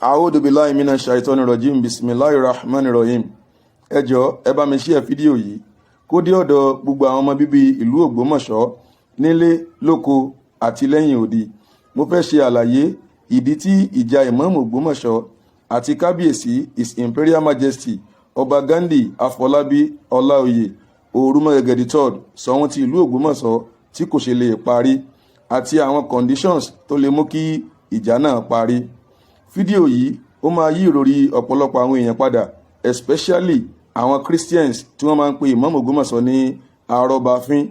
A'udhu billahi minash shaitonir rajim. Bismillahir rahmanir rahim. Ẹ jọ̀ọ́ ẹ bá mi share fídíò yìí kó dé ọ̀dọ̀ gbogbo àwọn ọmọ bíbí ìlú Ògbómọ̀ṣọ́ nílé lóko àti lẹ́yìn odi. Mo fẹ́ ṣe àlàyé ìdí tí ìjà Ìmáàmù Ògbómọ̀ṣọ́ àti kábíyèsí His Imperial Majesty Ọba Ghandi Afọlábí Ọláoyè Òrùmọgẹ̀gẹ̀ III Ṣọ̀ún ti ìlú Ògbómọ̀ṣọ́ tí kò ṣe lè parí àti àwọn conditions tó lè mú kí ìjà náà parí. Fídíò yìí ó máa yí ìròrí ọ̀pọ̀lọpọ̀ àwọn èèyàn padà, especially àwọn Christians tí wọ́n máa ń pe Ìmáàmù Ògbómọ̀ṣọ́ ní àrọ́bàfín,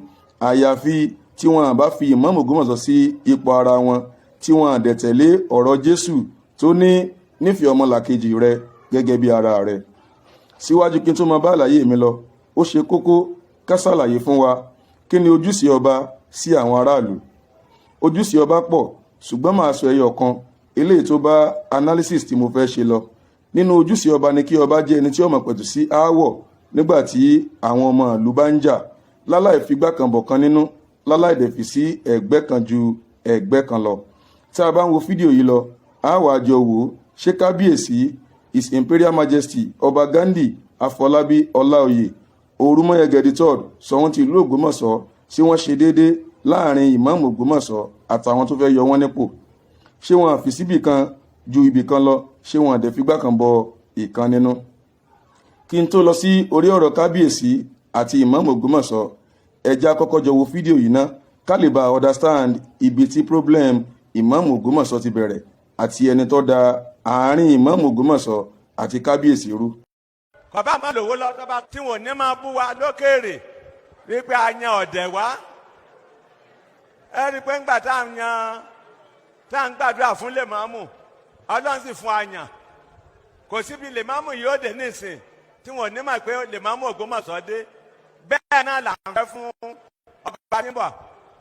àyàfi tí wọ́n bá fi Ìmáàmù Ògbómọ̀ṣọ́ sí ipò ara wọn tí wọ́n dẹ̀ tẹ̀lé ọ̀rọ̀ Jésù tó ní nífẹ̀ẹ́ ọmọlàkejì rẹ gẹ́gẹ́ bí ara rẹ. Síwájú kí n tó máa bá àlàyé mi lọ, ó ṣe kókó ká ṣàlàyé fún wa kí ni ojúṣe ọba sí àwọn aráàlú. Ojúṣe ọba pọ̀, ṣùgbọ́n màá sọ ẹyọ kan eléyìí tó bá analysis tí mo fẹ́ ṣe lọ. Nínú ojúṣe ọba ni kí ọba jẹ́ ẹni tí ó mọ̀ pẹ̀tù sí aáwọ̀ nígbà tí àwọn ọmọ ìlú bá ń jà, láláì figbá kan bọ̀ kan nínú, láláì dẹ̀ fi sí ẹ̀gbẹ́ kan ju ẹ̀gbẹ́ kan lọ. Tí a bá ń wo fídíò yìí lọ, a wá jọ wò ṣé kábíyèsí His Imperial Majesty Ọba Ghandi Afọlábí Ọláoyè Òrùmọgẹ̀gẹ̀ III Ṣọ̀ún ti ìlú Ògbómọ̀ṣọ́ ṣé wọ́n ṣe déédéé láàrin Ìmáàmù Ògbómọ̀ṣọ́ àtàwọn tó fẹ́ yọ wọ́n nípò. Ṣé wọn àfi síbì kan ju ibì kan lọ, ṣé wọn àdẹ̀ figbá kan bọ ìkan nínú. Kí n tó lọ sí orí ọ̀rọ̀ kábíyèsí àti Ìmáàmù Ògbómọ̀ṣọ́, ẹ jẹ́ á kọ́kọ́ jọ wo fídíò yìí ná ká lè bá understand ibi tí problem Ìmáàmù Ògbómọ̀ṣọ́ ti bẹ̀rẹ̀ àti ẹni tó da àárín Ìmáàmù Ògbómọ̀ṣọ́ àti kábíyèsí rú. Bàbá máa lòwó lọ tọ́ba tí wọn ò ní máa bú wa lókèèrè wípé a yan ọ̀dẹ̀ wá. Ẹ rí i pé ńgbà tá à ń gbàdúrà fún Lèmámù, Ọlọ́run sì fún àyàn. Kò síbi Lèmámù yìí ó dé nísìn tí wọn ò ní máa pé Lèmámù Ògbómọ̀ṣọ́ dé. Bẹ́ẹ̀ náà là ń fẹ́ fún ọba tí ń bọ̀.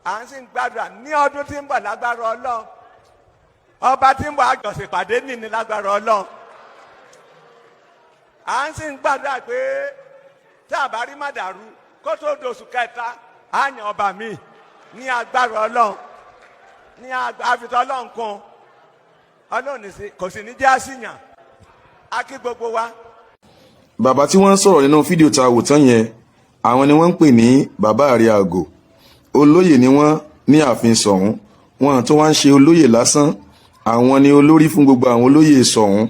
À ń sì ń gbàdúrà ní ọdún tí ń bọ̀ lágbára Ọlọ́run. Ọba tí ń bọ̀ àjọṣepàdé nìní lágbára Ọlọ́run. À ń sì ń gbàdúrà pé tá a bá rí má dàrú kó tó dòṣù kẹta á yan ọba mi ní agbára Ọlọ́run, ní àfitọ́ Ọlọ́run kan. Ọlọ́run kò sì ní jẹ́ àṣìyàn. A kí gbogbo wa. Bàbá tí wọ́n ń sọ̀rọ̀ nínú fídíò tá a wò tán yẹn, àwọn ni wọ́n ń pè ní bàbá àrẹ àgò. Olóyè ni wọ́n ní ààfin Ṣọ̀ún. Wọ́n tó wá ń ṣe olóyè lásán, àwọn ni olórí fún gbogbo àwọn olóyè Ṣọ̀ún.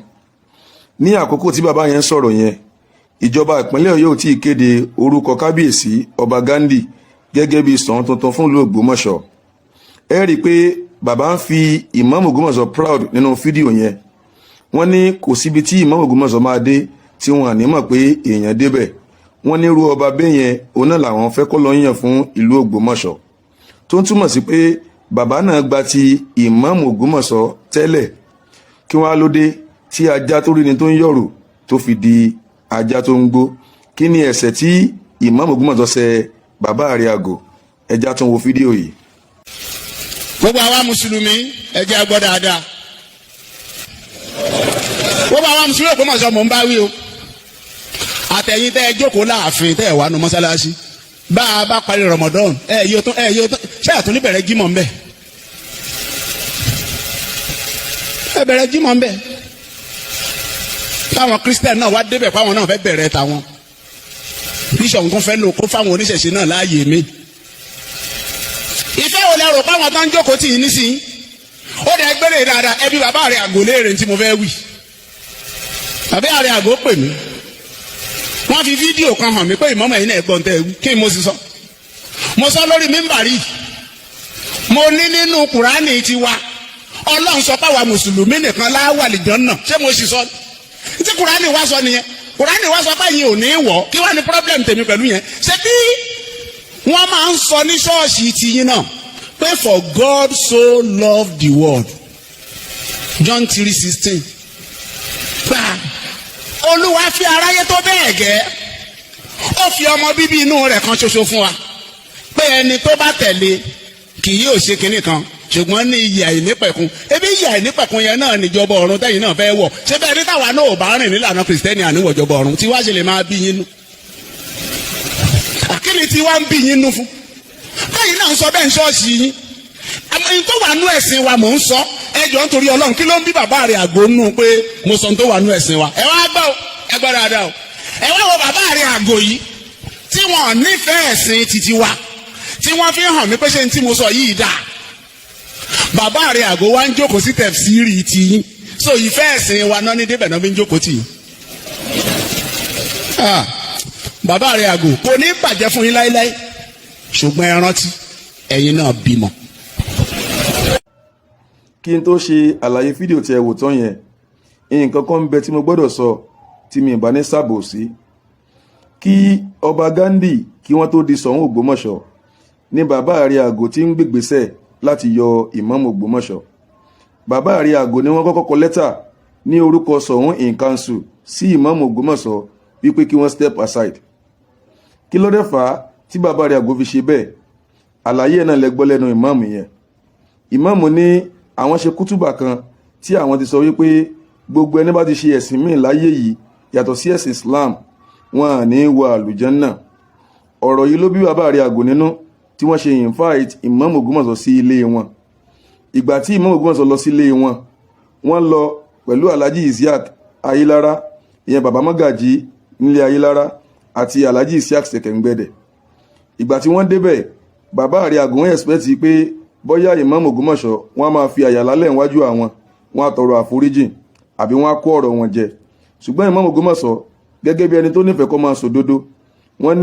Ní àkókò tí bàbá yẹn sọ̀rọ̀ yẹn, ìjọba ìpínlẹ̀ Ọ̀yọ́ ò tí ì kéde orúkọ kábíyèsí Ọba Ghandi gẹ́gẹ́ bí Ṣọ̀ún tuntun fún ìlú Ògbómọ̀ṣọ́. Ẹ rí i pé bàbá ń fi Ìmáàmù Ògbómọ̀ṣọ́ proud nínú fídíò yẹn. Wọ́n ní kò síbi tí Ìmáàmù Ògbómọ̀ṣọ́ máa dé tí wọn àní mọ̀ pé èèyàn débẹ̀. Wọ́n ní irú ọba bẹ́ẹ̀ yẹn òun náà làwọn fẹ́ kó lọ yàn fún ìlú Ògbómọ̀ṣọ́. Tó ń túmọ̀ sí pé bàbá náà gba ti Ìmáàmù Ògbómọ̀ṣọ́ tẹ́lẹ̀. Kí wọ́n á lóde tí ajá tó rí ni tó ń yọ̀rù tó fi di ajá tó ń gbó. Kí ni ẹ̀ṣẹ̀ tí Ìmáàmù Ògbómọ̀ṣọ́ ṣẹ̀ bàbá àrẹ àgò? Ẹ já tún wo fídíò yìí. Gbogbo àwa mùsùlùmí ẹ jẹ́ á gbọ́ dáadáa. Gbogbo àwa mùsùlùmí Ògbómọ̀ṣọ́ mò ń bá wí o. Àtẹ̀yìn tẹ́ ẹ jókòó láàfin tẹ́ ẹ wà nù mọ́sálásí. Bá a bá parí Ramadan yóò tún ṣé àtúní bẹ̀rẹ̀ jímọ̀ ńbẹ̀. Ẹ bẹ̀rẹ̀ jímọ̀ ńbẹ̀. Táwọn Christian náà wá débẹ̀ fáwọn náà fẹ́ bẹ̀rẹ̀ tàwọn. Bíṣọ̀pù kan fẹ́ lò kó fáwọn oníṣẹ̀ṣe náà láàyè mi. Ìfẹ́ wo lẹ rò páwọn tó ń jókòó tì í nísìnyí? Ó dẹ̀ gbére dáadáa ẹbí bàbá rẹ̀ àgò léèrè tí mo fẹ́ wí. Bàbá rẹ̀ àgò pè mí. Wọ́n fi fídíò kan hàn mí pé ìmọ̀mọ̀ yìí náà ẹ̀gbọ́n tẹ̀ wí. Kí ni mo sì sọ? Mo sọ lórí mímbàrí. Mo ní nínú Kùránì tiwa. Ọlọ́run sọ pé àwa mùsùlùmí nìkan láwà lìjọ́ náà. Ṣé mo sì sọ? Tí Kùránì wá sọ nìyẹn. Kùránì wá sọ pé yìí ò ní wọ̀. Kí wá ní problem tèmi pẹ̀lú yẹn? Ṣé bí wọ́n máa ń sọ ní ṣọ́ọ̀ṣì tiyín náà pé for God so loved the world. John 3:16. Olúwa fi aráyé tó bẹ́ẹ̀ gẹ́. Ó fi ọmọ bíbí inú rẹ̀ kan ṣoṣo fún wa. Pé ẹni tó bá tẹ̀lé kì yóò ṣe kinní kan. Ṣùgbọ́n ní iyì àìnípẹ̀kun. Ebi iyì àìnípẹ̀kun yẹn náà níjọba ọ̀run tẹ́yìn náà fẹ́ wọ̀. Ṣé bẹ́ẹ̀ ní táwa náà ò bá rìn nílànà Kìrìsìtẹ́nì àníwọ̀jọba ọ̀run tí wá ṣe lè máa bí yín nú. Àkíni tí wá ń bí yín nú fún. Báyìí náà ń sọ bẹ́ẹ̀ ń ṣọ́ọ̀ṣì yín. Ẹni tó wà nú ẹ̀sìn wa mò ń sọ. ẹjọ́ nítorí ọlọ́run kí ló ń bí bàbá rẹ̀ àgò nù pé mo sọ tó wà nù ẹ̀sìn wa ẹ wá gbọ́ ẹ gbọ́ dáadáa o ẹ wá wo bàbá rẹ̀ àgò yìí tí wọ́n nífẹ̀ẹ́ ẹ̀sìn títí wa tí wọ́n fi hàn mí pé ṣé n tí mo sọ yìí dáa bàbá rẹ̀ àgò wa ń jókòó sí tẹ̀fsírì tiyín so ìfẹ́ ẹ̀sìn wa náà ní débẹ̀ náà fi ń jókòó tì í bàbá rẹ̀ àgò kò ní bàjẹ́ fún yín láéláé ṣùgbọ́n ẹ rántí ẹ̀yin náà bímọ. kí n tó ṣe àlàyé fídíò tí ẹ wò tán yẹn nǹkan kan ń bẹ tí mo gbọ́dọ̀ sọ tí mi ìbá ní sàbò sí. kí ọba Ghandi kí wọ́n tó di Ṣọ̀ún Ògbómọ̀ṣọ́ ní bàbá rẹ̀ àgò tí ń gbègbèsẹ̀ láti yọ ìmáàmù Ògbómọ̀ṣọ́. bàbá rẹ̀ àgò ni wọ́n kọ́kọ́ kọ lẹ́tà ní orúkọ Ṣọ̀ún in council sí ìmáàmù Ògbómọ̀ṣọ́ wípé kí wọ́n step aside. kí ló dé fà á tí bàbá rẹ̀ àgò fi ṣe bẹ́ẹ̀ àlàyé náà lẹ gbọ́ lẹ́nu ìmáàmù yẹn. ìmáàmù ní àwọn ṣe kútùbà kan tí àwọn ti sọ wípé gbogbo ẹni bá ti ṣe ẹ̀sìn míì láyé yìí yàtọ̀ sí ẹ̀sìn Islam wọn à ní wọ àlùjánnà. ọ̀rọ̀ yìí ló bí bàbá rẹ̀ àgò nínú tí wọ́n ṣe invite ìmáàmù Ògbómọ̀ṣọ́ sí ilé wọn. ìgbà tí ìmáàmù Ògbómọ̀ṣọ́ lọ sí ilé wọn wọ́n lọ pẹ̀lú Alhaji Isiaq Ayílára ìyẹn bàbá Mọ́gàjí nílé Ayílára àti Alhaji Isiaq Sẹ̀kẹ̀ǹgbẹ̀dẹ̀. ìgbà tí wọ́n débẹ̀ bàbá rẹ̀ àgò wọn expect pé bóyá ìmáàmù Ògbómọ̀ṣọ́ wọ́n á máa fi àyà lálẹ̀ níwájú àwọn wọ́n á tọrọ àforíjìn àbí wọ́n á kó ọ̀rọ̀ wọn jẹ. ṣùgbọ́n ìmáàmù Ògbómọ̀ṣọ́ gẹ́gẹ́ bí ẹni tó nífẹ̀ẹ́ kó máa sòdodo wọ́n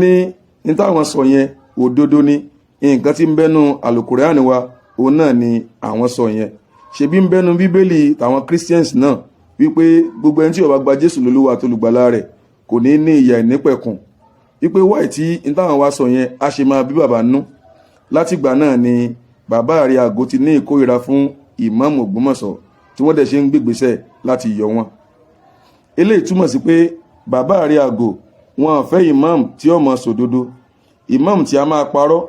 ní táwọn sọ yẹn òdodo ni nǹkan tí ń bẹ́nu àlùkùránì wa òun náà ni àwọn sọ yẹn. ṣebí ń bẹ́nu bíbélì tàwọn Christians náà wípé gbogbo ẹni tí ó bá gba Jésù lólúwa àtolùgbàlà rẹ̀ kò ní ní ìyà ìnípẹ̀kun wípé wáì tí n táwọn wá sọ yẹn á ṣe máa bí bàbá nú. látìgbà náà ni bàbá rẹ̀ àgò ti ní ìkórìíra fún ìmáàmù Ògbómọ̀ṣọ́ tí wọ́n dẹ̀ ṣe ń gbégbèsẹ̀ láti yọ wọn. eléyìí túmọ̀ sí pé bàbá rẹ̀ àgò wọn fẹ́ ìmáàmù tí ó máa sòdodo, ìmáàmù tí a máa parọ́,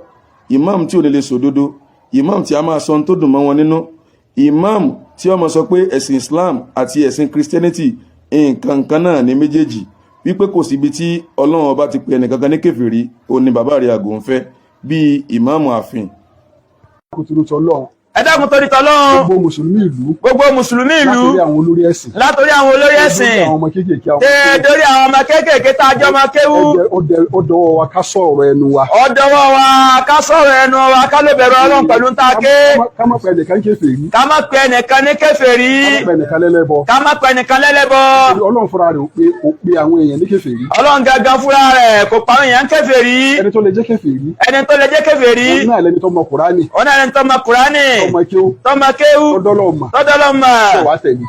ìmáàmù tí ò ní lè sòdodo, ìmáàmù tí a máa sọ ohun tó dùn mọ́ wọn nínú, ìmáàmù tí ó máa sọ pé ẹ̀sìn Islam àti ẹ̀sìn Christianity nǹkan kan náà ní méjèèjì wípé kò síbi tí Ọlọ́run ọba ti pè ẹnìkankan ní kèfèrí òun ni bàbá rẹ̀ àgò ń fẹ́ bíi ìmáàmù ààfin. Ẹ dákun torí tọlọ́run. gbogbo mùsùlùmí ìlú. Gbogbo mùsùlùmí ìlú. látòrí àwọn olórí ẹ̀sìn. Látòrí àwọn olórí ẹ̀sìn. àwọn ọmọ kéékèèké àwọn. Dórí àwọn ọmọ kéékèèké tá a jọ máa kéwú. ó dọwọ́ wa ká sọ̀rọ̀ ẹnu wa. Ó dọwọ́ wa ká sọ̀rọ̀ ẹnu wa ká lè bẹ̀rù Ọlọ́run pẹ̀lú ń ta ké. ká má pe ẹnìkan kèfèrí. Ká má pe ẹnìkan ní kèfèrí. ká má pe ẹnìkan lẹ́lẹ́bọ. Ká má pe ẹnìkan lẹ́lẹ́bọ. Ọlọ́run fúnra rẹ̀ ó pe àwọn èèyàn ní kèfèrí. Ọlọ́run gangan fúnra rẹ̀ kò pa àwọn èèyàn kèfèrí. ẹni tó lè jẹ́ kèfèrí. Ẹni tó lè jẹ́ kèfèrí. òun náà lẹni tó mọ Kùránì. Òun náà lẹni tó mọ Kùránì. tọ́mọ kéwú. tọ́dọ́lọ́mà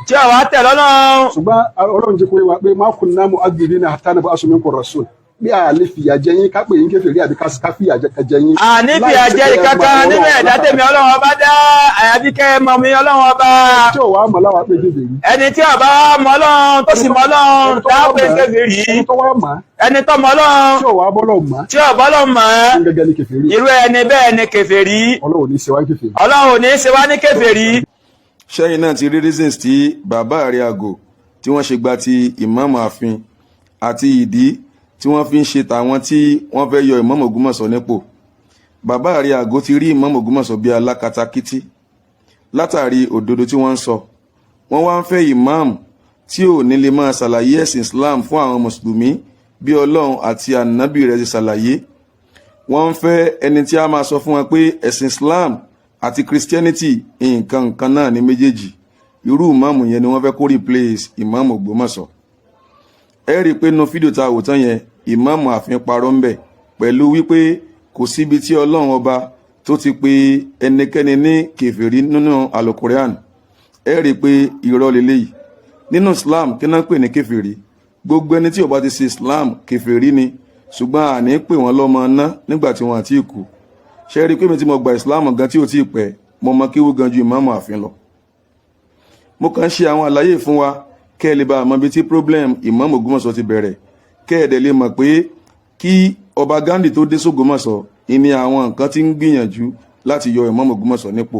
tí a wà tẹ̀ lọ́nà. ṣùgbọ́n Ọlọ́run jẹ́ kó wá pé má kunna mu'adhibina hatta nab'atha minkum rasul bí a lè fìyà jẹ yín ká pè yín kèfèrí àbí ká fìyà jẹ yín. àní fìyà jẹ kankan nínú ẹ̀dá tèmi Ọlọ́run ọba dá àyàbí kẹ́ ẹ mọ̀ mi Ọlọ́run ọba. tí ò wá mọ̀ láwa pé kèfèrí. ẹni tí ọba mọ̀ Ọlọ́run tó sì mọ̀ Ọlọ́run tá a pè kèfèrí. ẹni tó wá mọ̀. ẹni tó mọ̀ Ọlọ́run. tí ò wá bọ́lọ̀ mọ̀. tí ò bọ́lọ̀ mọ̀. gẹ́gẹ́ ni kèfèrí. irú ẹni bẹ́ẹ̀ ni kèfèrí. Ọlọ́run ò ní ṣe wá ní kèfèrí. Ọlọ́run ò ní ṣe wá ní kèfèrí. ṣẹ́yìn náà ti rí reasons tí bàbá rẹ̀ àgò tí wọ́n ṣe gba ti ìmáàmù ààfin àti ìdí tí wọ́n fi ń ṣe tàwọn tí wọ́n fẹ́ yọ ìmáàmù Ògbómọ̀ṣọ́ nípò. bàbá rẹ̀ àgò ti rí ìmáàmù Ògbómọ̀ṣọ́ bí alákatakítí látàrí òdodo tí wọ́n ń sọ. wọ́n wá ń fẹ́ ìmáàmù tí ò ní lè máa ṣàlàyé ẹ̀sìn Islam fún àwọn mùsùlùmí bí Ọlọ́run àti ànábì rẹ̀ ti ṣàlàyé. wọ́n ń fẹ́ ẹni tí a máa sọ fún wọn pé ẹ̀sìn Islam àti Christianity nǹkan náà ní méjèèjì. irú ìmáàmù yẹn ni wọ́n fẹ́ kó replace ìmáàmù Ògbómọ̀ṣọ́. ẹ rí i pé nínú fídíò tá a wò tán yẹn ìmáàmù ààfin parọ́ ń bẹ̀ pẹ̀lú wípé kò síbi tí Ọlọ́run ọba tó ti pe ẹnikẹ́ni ní kèfèrí nínú Al-Qur'an. ẹ rí i pé irọ́ lélẹ́yìí. nínú Islam kí náà pè ní kèfèrí gbogbo ẹni tí ó bá ti ṣe Islam kèfèrí ni ṣùgbọ́n àní pè wọ́n lọ́mọ ná nígbà tí wọ́n àti kú. ṣe rí i pé mi tí mo gba Islam gan tí ò tí ì pẹ́ mo mọ kéwú gan ju ìmáàmù ààfin lọ. mo kàn ṣe àwọn àlàyé fún wa kẹ́ ẹ lè bá àmọ́ bí tí problem ìmáàmù Ògbómọ̀ṣọ́ ti bẹ̀rẹ̀ kẹ́ ẹ dẹ̀ lè mọ̀ pé kí ọba Ghandi tó dé sógbómọ̀ṣọ́ ìní àwọn nǹkan tí ń gbìyànjú láti yọ ìmáàmù Ògbómọ̀ṣọ́ nípò.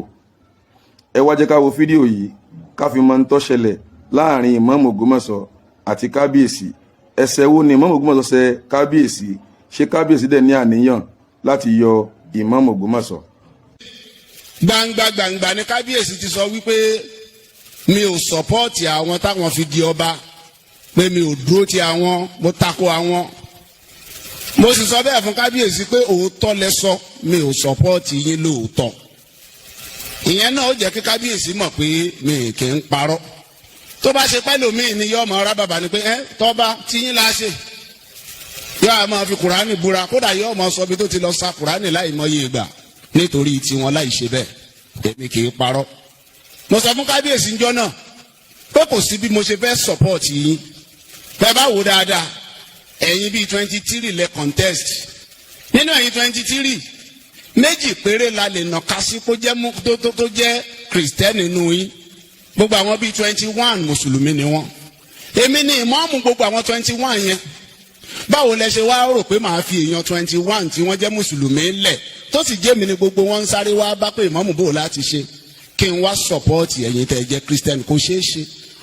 ẹ wá jẹ́ ká wo fídíò yìí ká fi mọ̀ ń tó ṣẹlẹ̀ láàrin ìmáàmù Ògbómọ̀ṣọ́ àti kábíyèsí. ẹ̀ṣẹ̀ wo ni ìmáàmù Ògbómọ̀ṣọ́ ṣẹ̀ kábíyèsí? ṣé kábíyèsí dẹ̀ ní àníyàn láti yọ ìmáàmù Ògbómọ̀ṣọ́? gbangba ni kábíyèsí ti sọ wípé mi ò sọpọ́ọ̀tì àwọn táwọn fi di ọba pé mi ò dúró ti àwọn mo tako àwọn mo sì sọ bẹ́ẹ̀ fún kábíyèsí pé òótọ́ lẹ sọ mi ò sọpọ́ọ̀tì yín lóòótọ́ ìyẹn náà ó jẹ́ kí kábíyèsí mọ̀ pé mi kì í parọ́ tó bá ṣe pẹ́ lómi ni yọ ọmọ ọ̀rá bàbá ni pé tọ́ba tí yín la ṣe yọ àmọ́ fi kùránì búra kódà yọ ọmọ sọ bí tó ti lọ sa kùránì láì mọye ìgbà nítorí tiwọn láì ṣe bẹ́ẹ̀ èmi kì í parọ́ mo sọ fún kábíyèsí ńjọ́ náà pé kò sí bí mo ṣe fẹ́ sọpọ́ọ̀tì yín bẹ́ẹ̀ bá wò dáadáa ẹ̀yin bíi 23 lẹ contest nínú ẹ̀yin 23 méjì péré la lè nàka sí kó jẹ́ tó jẹ́ kristẹni nínú yín gbogbo àwọn bíi 21 mùsùlùmí ni wọ́n èmi ni ìmáàmù gbogbo àwọn 21 yẹn báwo lẹ ṣe wá rò pé màá fi èèyàn 21 tí wọ́n jẹ́ mùsùlùmí lẹ̀ tó sì jẹ́ mi ni gbogbo wọn ń sáré wá bá pé ìmáàmù bò láti ṣe kí n wá sọpọ́ọ̀tì ẹ̀yin tẹ́ jẹ́ kristẹni kò ṣeé ṣe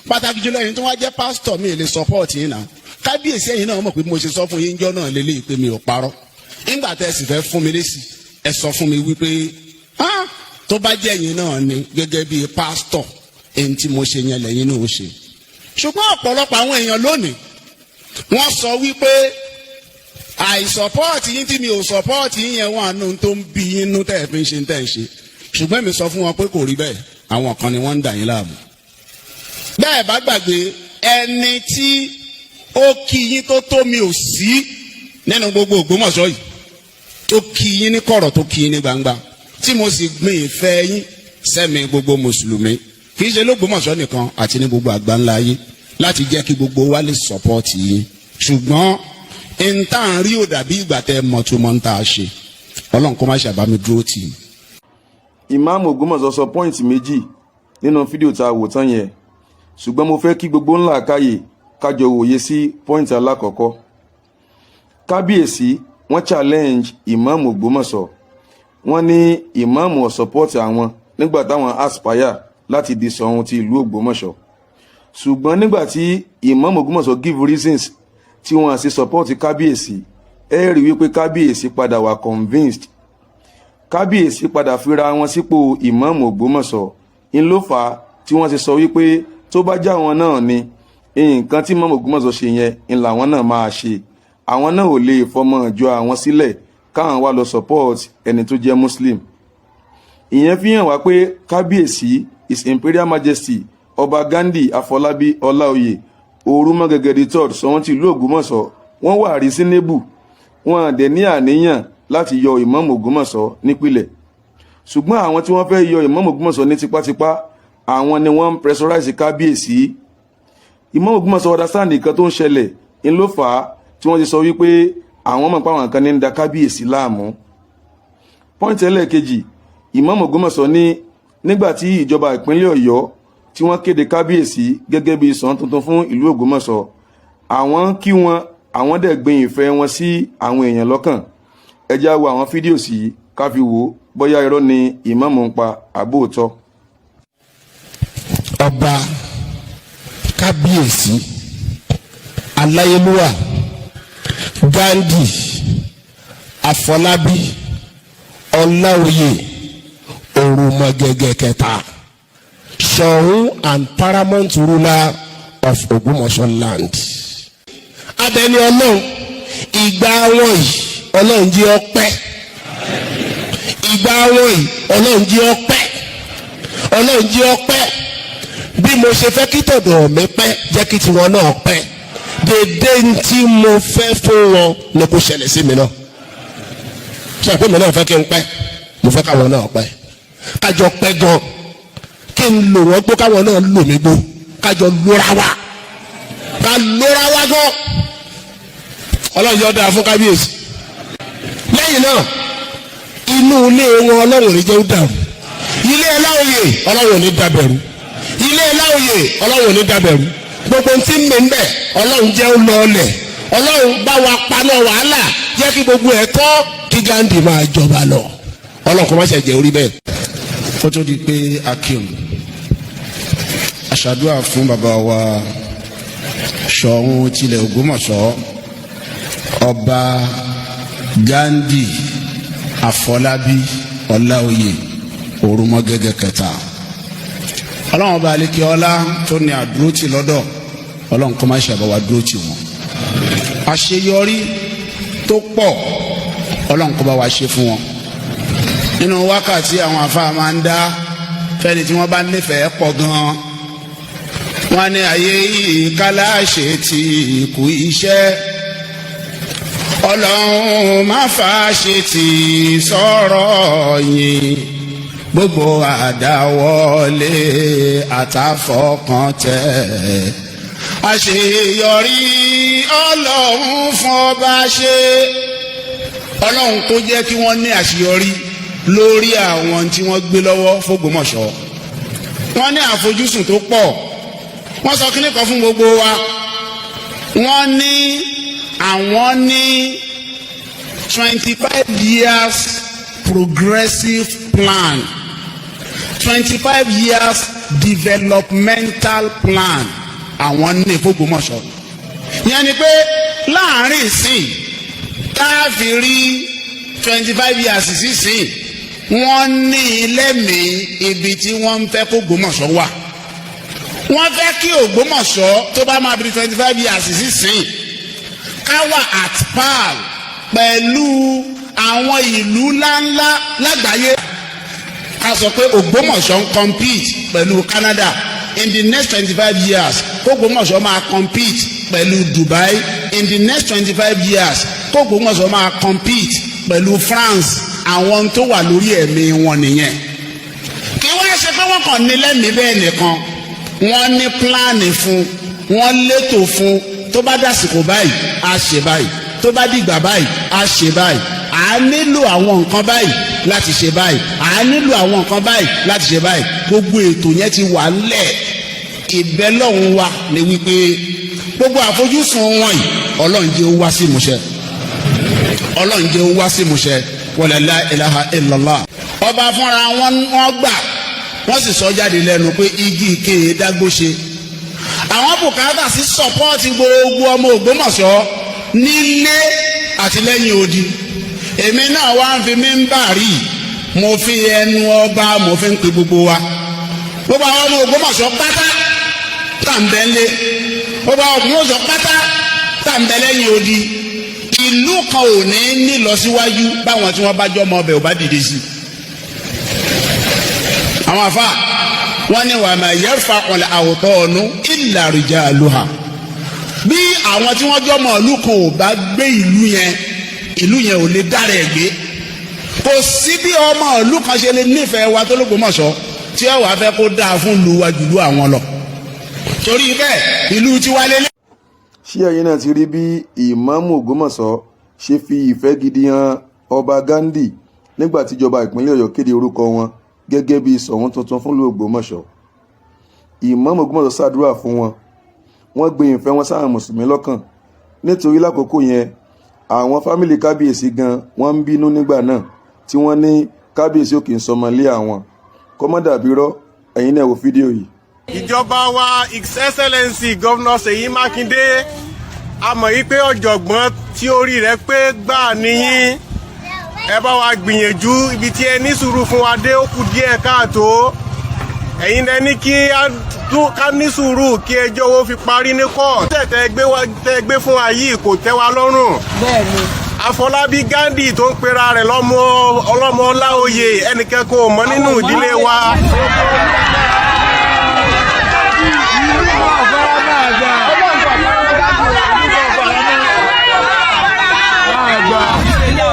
pàtàkì jùlọ ẹ̀yin tó wá jẹ́ pásítọ̀ mi lè sọpọ́ọ̀tì yín náà kábíyèsí ẹ̀yin náà mọ̀ pé mo ṣe sọ fún yín jọ́ náà lélẹ́yìí pé mi ò parọ́ nígbà tẹ́ sì fẹ́ fún mi lésì ẹ sọ fún mi wípé tó bá jẹ́ ẹ̀yin náà ni gẹ́gẹ́ bí pásítọ̀ èyí tí mo ṣe yẹn lẹ́yìn náà ó ṣe ṣùgbọ́n ọ̀pọ̀lọpọ̀ àwọn èèyàn lónìí wọ́n sọ wípé àìsọpọ́ọ̀tì yín tí mi ò sọpọ́ọ̀tì yín yẹn wọ́n àánú tó ń bí yín nú tẹ́ ẹ̀ fi ń ṣe tẹ́ ẹ̀ ṣe ṣùgbọ́n èmi sọ fún wọn pé kò rí bẹ́ẹ̀ àwọn kan ni wọ́n ń dà yín láàmú. bẹ́ẹ̀ bá gbàgbé ẹni tí ó kí yín tó mi ò sí nínú gbogbo Ògbómọ̀ṣọ́ yìí tó kí yín ní kọ̀rọ̀ tó kí yín ní gbangba tí mo sì gbìn ìfẹ́ yín sẹ́mi gbogbo mùsùlùmí kì í ṣe l'Ógbómọ̀ṣọ́ nìkan àti ní gbogbo àgbáńlá ayé láti jẹ́ kí gbogbo wa lè sọpọ́ọ̀tì yín ṣùgbọ́n n tá à ń rí ò dàbí ìgbà tẹ́ mọ̀ tó mọ̀ ń tà á ṣe Ọlọ́run kó má ṣàbámi dúró tì í. ìmáàmù Ògbómọ̀ṣọ́ sọ pọ́ìntì méjì nínú fídíò tá a wò tán yẹn ṣùgbọ́n mo fẹ́ kí gbogbo ńlá káyè kájọ wòye sí pọ́ìntì alákọ̀ọ́kọ́. kábíyèsí wọ́n challenge ìmáàmù Ògbómọ̀ṣọ́ wọ́n ní ìmáàmù ò support àwọn nígbà táwọn aspire láti di Ṣọ̀ún ti ìlú Ògbómọ̀ṣọ́ ṣùgbọ́n nígbà tí ìmáàmù Ògbómọ̀ṣọ́ give reasons tí wọ́n sì support kábíyèsí ẹ rí wípé kábíyèsí padà wà convinced kábíyèsí padà fira wọn sípò ìmáàmù Ògbómọ̀ṣọ́ ń ló fà á tí wọ́n ti sọ wípé tó bá já wọn náà ni nǹkan tí ìmáàmù Ògbómọ̀ṣọ́ ṣe yẹn ń làwọn náà máa ṣe àwọn náà ò lè fọmọ ìjọ àwọn sílẹ̀ káwọn wá lọ support ẹni tó jẹ́ muslim ìyẹn fi hàn wá pé kábíyèsí His Imperial Majesty Ọba Ghandi Afọlábí Ọláoyè Orúmọgẹgẹdì third Ṣọ̀ún ti ìlú Ògbómọ̀ṣọ́ wọ́n wà reasonable wọn dẹ̀ ní àníyàn láti yọ ìmáàmù Ògbómọ̀ṣọ́ nípìlẹ̀ ṣùgbọ́n àwọn tí wọ́n fẹ́ yọ ìmáàmù Ògbómọ̀ṣọ́ ní tipátipá àwọn ni wọ́n ń pressurize kábíyèsí ìmáàmù Ògbómọ̀ṣọ́ understand nǹkan tó ń ṣẹlẹ̀ ń ló fà á tí wọ́n ti sọ wípé àwọn mọ̀ pé àwọn kan ní ń da kábíyèsí láàmú. point ẹlẹ́ẹ̀kejì ìmáàmù Ògbómọ̀ṣọ́ ní nígbà tí ìjọba ìpínlẹ̀ Ọ̀yọ́ tí wọ́n kéde kábíyèsí gẹ́gẹ́ bí Ṣọ̀ún tuntun fún ìlú Ògbómọ̀ṣọ́ àwọn kí wọn àwọn dẹ̀ gbin ìfẹ́ wọn sí àwọn èèyàn lọ́kàn ẹ já wo àwọn fídíò sí ká fi wò bóyá irọ́ ni ìmáàmù ń pa àbóòtọ́. ọba kábíyèsí aláyélúwà Ghandi Afọlábí Ọláoyè Orúmọgẹgẹ kẹta Ṣọ̀ún and paramount ruler of Ògbómọ̀ṣọ́ land. abẹni Ọlọ́run ìgbà wọn yìí Ọlọ́run jẹ́ ọpẹ́ ìgbà wọn yìí Ọlọ́run jẹ́ ọpẹ́ Ọlọ́run jẹ́ ọpẹ́ bí mo ṣe fẹ́ kí tọ̀dọ̀ mi pẹ́ jẹ́ kí tiwọn náà pẹ́ dédé tí mo fẹ́ fún wọn ni kò ṣẹlẹ̀ sí mi náà ṣe àpò mi náà fẹ́ kí n pẹ́ mo fẹ́ káwọn náà pẹ́ kájọ pẹ́ gan kí n lò wọ́n gbó káwọn náà lò mí gbó kájọ lóra wa ká lóra wa gan Ọlọ́run yóò dáa fún kábíyèsí lẹ́yìn náà inú ilé wọn Ọlọ́run ò ní jẹ́ ó dàrú ilé Ọláoyè Ọlọ́run ò ní dàbẹ̀rù ilé Ọláoyè Ọlọ́run ò ní dàbẹ̀rù gbogbo tí ń bẹ ń bẹ Ọlọ́run jẹ́ ó lọ ọlẹ̀ Ọlọ́run bá wa paná wàhálà jẹ́ kí gbogbo ẹ̀ tọ́ kí Ghandi máa jọba lọ Ọlọ́run kò má ṣe jẹ́ orí bẹ́ẹ̀. ó tó di pé akim aṣàdúrà fún bàbá wa Ṣọ̀ún tilẹ̀ Ògbómọ̀ṣọ́ Ọba Ghandi Afọlábí Ọláoyè Orúmọgẹgẹ kẹta ọlọ́run bá lè kí ọlá tó ní àdúró tì lọ́dọ̀ ọlọ́run kọ́ máa ṣe àbáwá dúró tì wọ́n àṣeyọrí tó pọ̀ ọlọ́run kọ́ bá wa ṣe fún wọn nínú wákàtí àwọn àfáà máa ń dá fẹ́ni tí wọ́n bá nífẹ̀ẹ́ pọ̀ gan-an wọ́n ní ayé yìí kálá ṣe ti kú iṣẹ́ ọlọ́run má fà ṣe ti sọ̀rọ̀ yìí gbogbo àdáwọlé àtàfọkàntẹ̀ àṣeyọrí ọlọ́run fún ọba ṣe ọlọ́run tó jẹ́ kí wọ́n ní àṣeyọrí lórí àwọn tí wọ́n gbé lọ́wọ́ f'Ògbómọ̀ṣọ́ wọ́n ní àfojúsùn tó pọ̀ wọ́n sọ kíní kan fún gbogbo wa wọ́n ní àwọn ní 25 years progressive plan 25 years developmental plan àwọn ní f'Ògbómọ̀ṣọ́ yẹn ni pé láàrin ìsìn tá a fi rí 25 years sísìn wọ́n ní lẹ́mìí ibi tí wọ́n ń fẹ́ k'Ògbómọ̀ṣọ́ wà wọ́n fẹ́ kí Ògbómọ̀ṣọ́ tó bá máa bí 25 years sísìn ká wà at par pẹ̀lú àwọn ìlú ńláńlá lágbàáyé ká sọ pé Ògbómọ̀ṣọ́ ń compete pẹ̀lú Canada in the next 25 years k'Ògbómọ̀ṣọ́ máa compete pẹ̀lú Dubai in the next 25 years k'Ògbómọ̀ṣọ́ máa compete pẹ̀lú France àwọn tó wà lórí ẹ̀mí wọn nìyẹn kí wọ́n ṣe pé wọ́n kàn ní lẹ́mìí bẹ́ẹ̀ nìkan wọ́n ní pílánì fún wọ́n létò fún tó bá dàsìkò báyìí á ṣe báyìí tó bá dìgbà báyìí á ṣe báyìí à nílò àwọn nǹkan báyìí láti ṣe báyìí à nílò àwọn nǹkan báyìí láti ṣe báyìí gbogbo ètò yẹn ti wà ńlẹ̀ ìbẹ́lọ́hún wa ni wípé gbogbo àfojúsùn wọn yìí ọlọ́run jẹ́ ó wá sí ìmúṣẹ ọlọ́run jẹ́ ó wá sí ìmúṣẹ wala la ilaha illallah ọba fúnra wọn gbà wọ́n sì sọ jáde lẹ́nu pé igi ìkéye dágbó ṣe àwọn bùkátà sí sọ́pọ́ọ̀tì gbogbo ọmọ Ògbómọ̀ṣọ́ nílé àti lẹ́yìn odi èmi náà wá ń fi mímbàrí mo fi ẹnu ọba mo fi ń pe gbogbo wa gbogbo àwọn ọmọ Ògbómọ̀ṣọ́ pátá tá ń bẹ ńlé gbogbo àwọn Ògbómọ̀ṣọ́ pátá tá ń bẹ lẹ́yìn odi ìlú kan ò ní lọ síwájú báwọn tí wọ́n bá jọ ọmọ ọbẹ̀ ò bá dìde sí àwọn afa wọ́n ní wàá máa yẹfa ọ̀lẹ̀ àwòtọ́ ọ̀nù illa rijaluha bí àwọn tí wọ́n jọ ọmọ ìlú kan ò bá gbé ìlú yẹn ò lè dára ẹ̀ gbé kò sí bí ọmọ ìlú kan ṣe lè nífẹ̀ẹ́ wa tó l'Ógbómọ̀ṣọ́ tí ẹ wàá fẹ́ kó dáa fún ìlú wa jùlọ àwọn lọ torí bẹ́ẹ̀ ìlú tiwa lélẹ̀. ṣé ẹ̀yin náà ti rí bí ìmáàmù Ògbómọ̀ṣọ́ ṣe fi ìfẹ́ gidi hàn ọba Ghandi nígbà tíjọba ìpínlẹ̀ Ọ̀yọ́ kéde orúkọ wọn gẹ́gẹ́ bí Ṣọ̀ún tuntun fún ìlú Ògbómọ̀ṣọ́ ìmáàmù Ògbómọ̀ṣọ́ ṣàdúrà fún wọn wọ́n gbé ìfẹ́ wọn sáwọn mùsùlùmí lọ́kàn nítorí lákòókò yẹn àwọn fámìlì kábíyèsí gan wọ́n ń bínú nígbà náà tí wọ́n ní kábíyèsí òkè ń sọmọlé àwọn kọ́mọ́dà bírọ́ ẹ̀yin náà wo fídíò yìí. ìjọba wa His Excellency Governor Ṣèyí Mákindé a mọ̀ yí pé ọ̀jọ̀gbọ́n tí orí rẹ̀ pé gbà níyìn ẹ bá wa gbìyànjú ibi tí ẹ ní sùúrù fún wa dé ó kù díẹ̀ káàtó ẹ̀yin lẹ ní kí ká ní sùúrù kí ẹjọ́ owó fi parí ní kóòtù tẹ́ gbé fún wa yìí kò tẹ́ wa lọ́rùn. bẹ́ẹ̀ni. Afọlábí Ghandi tó ń pera rẹ̀ ọlọ́mọ Ọláoyè ẹnìkan kò mọ̀ nínú ìdílé wa.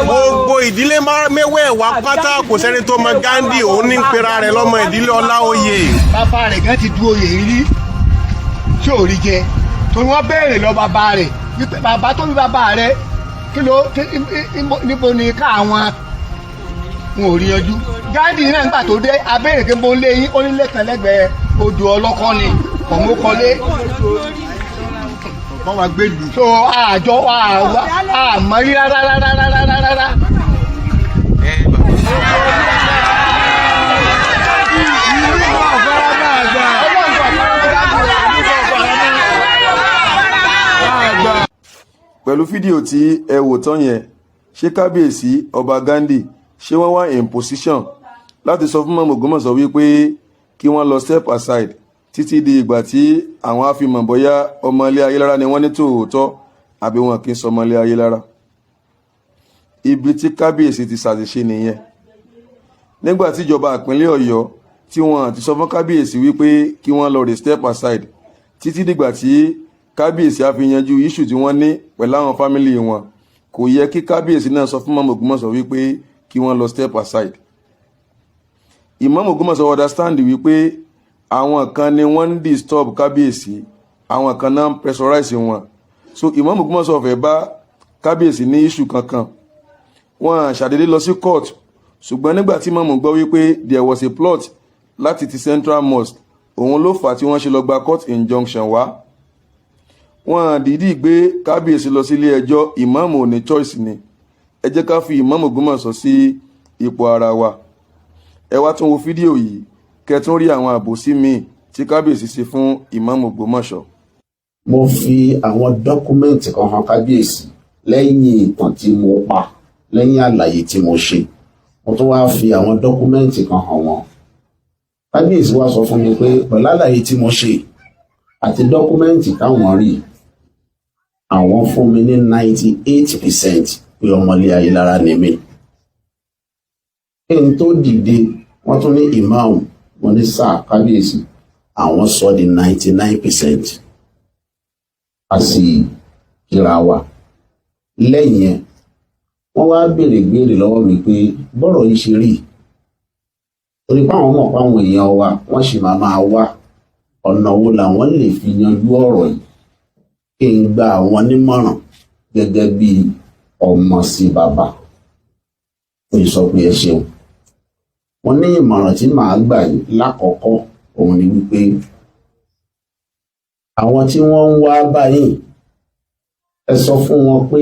gbogbo ìdílé mẹ́wẹ̀ẹ̀wá pátá kò sẹ́ni tó mọ̀ Ghandi òun ní pera rẹ̀ lọ́mọ ìdílé Ọláoyè. bàbá rẹ̀ gan ti du oyè rí tí ò rí jẹ torí wọ́n béèrè lọ bàbá rẹ̀ wípé bàbá tó bí bàbá rẹ̀ níbo ni ká àwọn wọn ò rí yanjú. Ghandi náà nígbà tó dé abéèrè pé mo lé yín ó nílé kan lẹ́gbẹ̀ẹ́ odò ọlọ́kọ́ ni kọ̀mọ́kọ́lé wọ́n wá gbé lù. so àjọ àmọ́ rí rárá. pẹ̀lú fídíò tí ẹ wò tán yẹn ṣé kábíyèsí ọba Ghandi ṣé wọ́n wá in position láti sọ fún mọ́mọ́ Ògbómọ̀ṣọ́ wípé kí wọ́n lọ step aside títí di ìgbà tí àwọn á fi mọ̀ bóyá ọmọ ilé ayé lára ni wọ́n ní tòótọ́ àbí wọn kì í sọ ọmọ ilé ayé lára. Ibi tí kábíyèsí ti ṣàṣìṣe nìyẹn. Nígbà tí ìjọba ìpínlẹ̀ Ọ̀yọ́ tí wọ́n ti sọ fún kábíyèsí wípé kí wọ́n lọ rè step aside títí dìgbà tí kábíyèsí á fi yanjú issue tí wọ́n ní pẹ̀lú àwọn fámìlì wọn, kò yẹ kí kábíyèsí náà sọ fún Ìmáàmù Ògbómọ̀ṣọ́ wípé kí wọ́n lọ step aside. Ìmáàmù Ògbómọ̀ṣọ́ understand wípé àwọn kan ni wọ́n ń disturb kábíyèsí, àwọn kan náà ń pressurize wọn. So Ìmáàmù Ògbómọ̀ṣọ́ fẹ́ bá kábíyèsí ní issue kankan. Wọ́n ṣàdédé lọ sí court, ṣùgbọ́n nígbà tí Ìmáàmù gbọ́ wípé there was a plot láti ti Central Mosque, òun ló fà tí wọ́n ṣe lọ gba court injunction wá. Wọ́n dìídì gbé kábíyèsí lọ sí ilé ẹjọ́. Ìmáàmù ò ní choice ni. Ẹ jẹ́ ká fi Ìmáàmù Ògbómọ̀ṣọ́ sí ipò ara wa. Ẹ wá tún wo fídíò yìí kẹtún rí àwọn àbòsí míì tí kábíyèsí ṣe fún Ìmáàmù Ògbómọ̀ṣọ́. Mo fi àwọn dọ́kúmẹ́ǹtì kan hàn kábíyèsí lẹ́yìn ìtàn tí mo pa, lẹ́yìn àlàyé tí mo ṣe. Mo tún wá fi àwọn dọ́kúmẹ́ǹtì kan hàn wọ́n. Kábíyèsí wá sọ fún mi pé pẹ̀lú àlàyé tí mo ṣe àti dọ́kúmẹ́ǹtì táwọn rí, àwọn fún mi ní 98% pé ọmọlé Ayélára ni mí. Kí n tó dìde, wọ́n tún ní ìmáàmù, wọ́n ní sáà kábíyèsí, àwọn sọ di 99%. A sì kíra wa. Lẹ́yìn ẹ̀, wọ́n wá béèrè lọ́wọ́ mi pé bọ́rọ̀ yìí ṣe rí. Torí pé àwọn mọ̀ pé àwọn èèyàn wa wọ́n sì máa wá ọ̀nà wo làwọn lè fi yanjú ọ̀rọ̀ yìí. Kí n gba àwọn nímọ̀ràn gẹ́gẹ́ bí ọmọ sí bàbá. Ó yìí sọ pé ẹ ṣeun. Wọ́n ní ìmọ̀ràn tí màá gbà yìí lákọ̀ọ́kọ́ òun ni wípé àwọn tí wọ́n ń wá báyìí, ẹ sọ fún wọn pé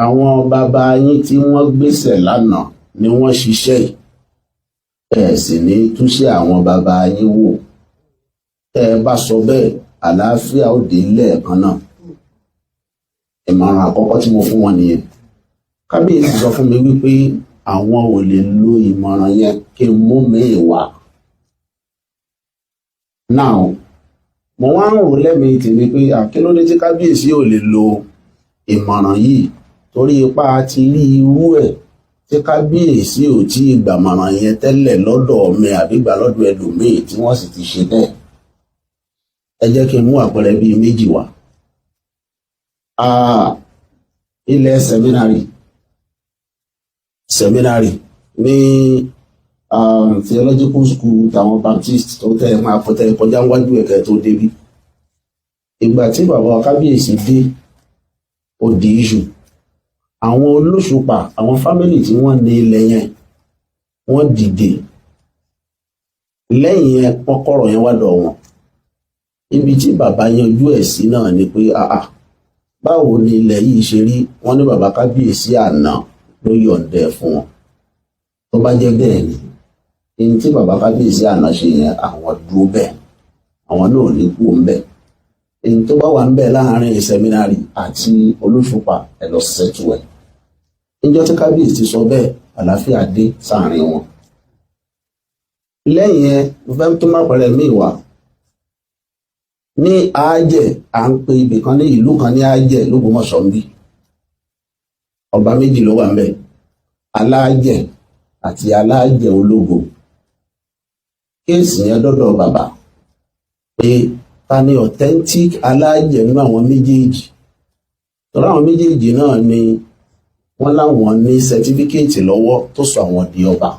àwọn bàbá yín tí wọ́n gbéṣẹ̀ lánàá ni wọ́n ṣiṣẹ́ yìí. Ẹ sì ní túnṣe àwọn bàbá yín wò. Ẹ bá sọ bẹ́ẹ̀, àlàáfíà ó dé lẹ́ẹ̀kan náà. Ìmọ̀ràn àkọ́kọ́ tí mo fún wọn nìyẹn. Kábíyèsí sọ fún mi wípé àwọn ò lè lo ìmọ̀ràn yẹn kí n mú mi wá. Now, mo wá ń rò lẹ́mìí tèmi pé àkílódé tí kábíyèsí ò lè lo ìmọ̀ràn yìí, torí ipá ti rí irú ẹ̀ tí kábíyèsí ò tí ì gbàmọ̀ràn yẹn tẹ́lẹ̀ lọ́dọ̀ mi àbí gbà lọ́dọ̀ ẹlòmíì tí wọ́n sì ti ṣe bẹ́ẹ̀. Ẹ jẹ́ kí n mú àpẹẹrẹ bíi méjì wá. Ilẹ̀ seminary ní theological school tàwọn Baptist tó tẹ́ máa fọ́tẹ́ kọjá wájú ẹ̀kẹ́ tó débí. Ìgbà tí bàbá kábíyèsí dé, ó di iṣu. Àwọn olóṣùpá, àwọn fámìlì tí wọ́n ní ilẹ̀ yẹn, wọ́n dìde. Lẹ́yìn yẹn, kọ́kọ́rọ́ yẹn wá dọ̀ wọn. Ibi tí bàbá yanjú ẹ̀ sí náà ni pé báwo ni ilẹ̀ yìí ṣe rí? Wọ́n ní bàbá kábíyèsí àná ló yọ̀ǹdẹ̀ fún wọn. Tó bá jẹ́ bẹ́ẹ̀ ni, èyí tí bàbá kábíyèsí àná ṣe yẹn, àwọn dúró bẹ́ẹ̀, àwọn náà ní kú ń bẹ̀. Èyí tó bá wà ń bẹ̀ láàárín seminary àti olóṣùpá, ẹ lọ ṣẹ́tù ẹ̀. Níjọ́ tí kábíyèsí sọ bẹ́ẹ̀, àlàáfíà dé sáàrin wọn. Lẹ́yìn yẹn, mo fẹ́ tó má pẹ̀lẹ́ míì wá. Ní Àjẹ́, à ń pe ibì kan ní ìlú kan ní Àjẹ́ l'Ógbómọ̀ṣọ́ ń bí. Ọba méjì ló wà ń bẹ̀, Aláàjẹ́ àti Aláàjẹ́ Ológo. Kéèsì yẹn dọ́dọ̀ bàbá pé ta ni authentic Aláàjẹ́ nínú àwọn méjèèjì. Tọ́lá àwọn méjèèjì náà ni wọ́n láwọn ní sẹtífíkẹ́ẹ̀tì lọ́wọ́ tó sọ àwọn di ọba.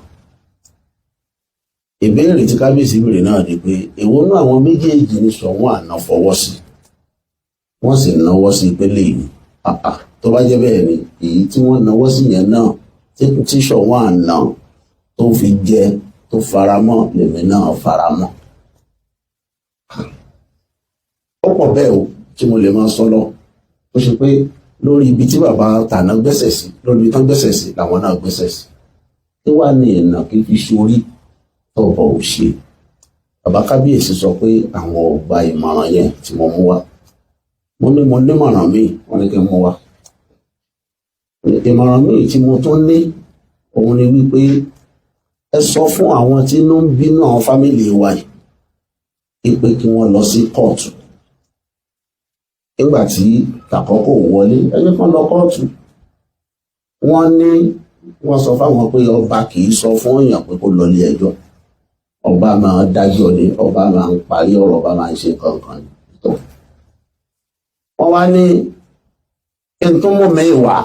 Ìbéèrè tí kábíyèsí béèrè náà ni pé èwo nú àwọn méjèèjì ní Ṣọ̀ún àná fọwọ́ sí. Wọ́n sì náwó sí ìpele yìí. Tó bá jẹ́ bẹ́ẹ̀ ni èyí tí wọ́n náwó sí yẹn náà tí Ṣọ̀ún àná tó fi jẹ tó faramọ́ lèmi náà faramọ́. Ó pọ̀ bẹ́ẹ̀ o tí mo lè máa sọ lọ. Ó ṣe pé lórí ibi tí bàbá tàná gbẹ́sẹ̀ sí, lórí ibi tán gbẹ́sẹ̀ sí làwọn náà gbẹ́sẹ̀ sí. Tí wàá ní ìnà kí fi ṣorí tọ̀bọ̀ ò ṣe. Bàbá kábíyèsí sọ pé àwọn ò gba ìmọ̀ràn yẹn tí mo mú wá. Mo nímọ̀ràn míì, wọ́n ní kí n mú wá. Ìmọ̀ràn míì tí mo tún ní òun ni wípé ẹ sọ fún àwọn tí inú ń bínú àwọn fámìlì wa yìí pé kí wọ́n lọ sí kóòtù. Nígbà tí tàkọ́kọ́ wọlé ẹni kan lọ kóòtù, wọ́n sọ fáwọn pé ọba kì í sọ fún èèyàn pé kó lọ ilé ẹjọ́, ọba máa dájọ́ ni, ọba máa ń parí ọ̀rọ̀, ọba máa ń ṣe kankan tó. Wọ́n wá ní kí n tún mú mi wá,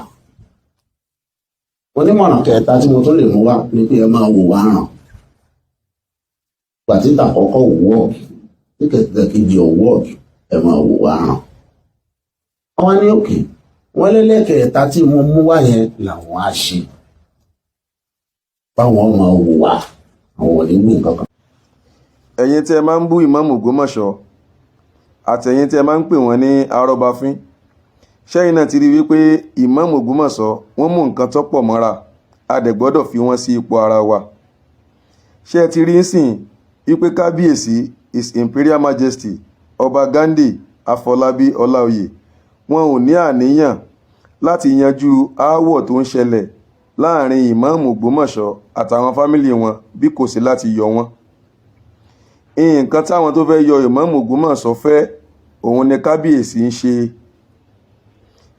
onímọ̀ràn kẹta tí mo tún lè mú wá ni pé ẹ máa wò wá ràn. Ìgbà tí tàkọ́kọ́ wọ́ọ̀kì tí kẹ̀kẹ́ kejì wọ́ọ̀kì, ẹ máa wò wá ràn. Wọ́n wá ní òkè, wọ́n lẹ́lẹ́kẹ̀ẹ́ta tí mo mú wá yẹn làwọn á ṣe, báwọn máa wò wá, àwọn ò ní wí nǹkan kan. ẹ̀yin tí ẹ máa ń bú ìmáàmù Ògbómọ̀ṣọ́ àtẹ̀yin tí ẹ máa ń pè wọ́n ní arọ́báfín, ṣẹ́yìn náà ti rí wípé ìmáàmù Ògbómọ̀ṣọ́ wọ́n mú nǹkan tó pọ̀ mọ́ra, a dẹ̀ gbọ́dọ̀ fi wọ́n sí ipò ara wa. ṣé ẹ ti rí sìn wípé kábíyèsí His Imperial Majesty Ọba Ghandi Afọlábí Ọláoyè wọn ò ní àníyàn láti yanjú aáwọ̀ tó ń ṣẹlẹ̀ láàrin ìmáàmù Ògbómọ̀ṣọ́ àtàwọn fámìlì wọn bí kò sí láti yọ wọn. nǹkan táwọn tó fẹ́ yọ ìmáàmù Ògbómọ̀ṣọ́ fẹ́ òun ni kábíyèsí ń ṣe.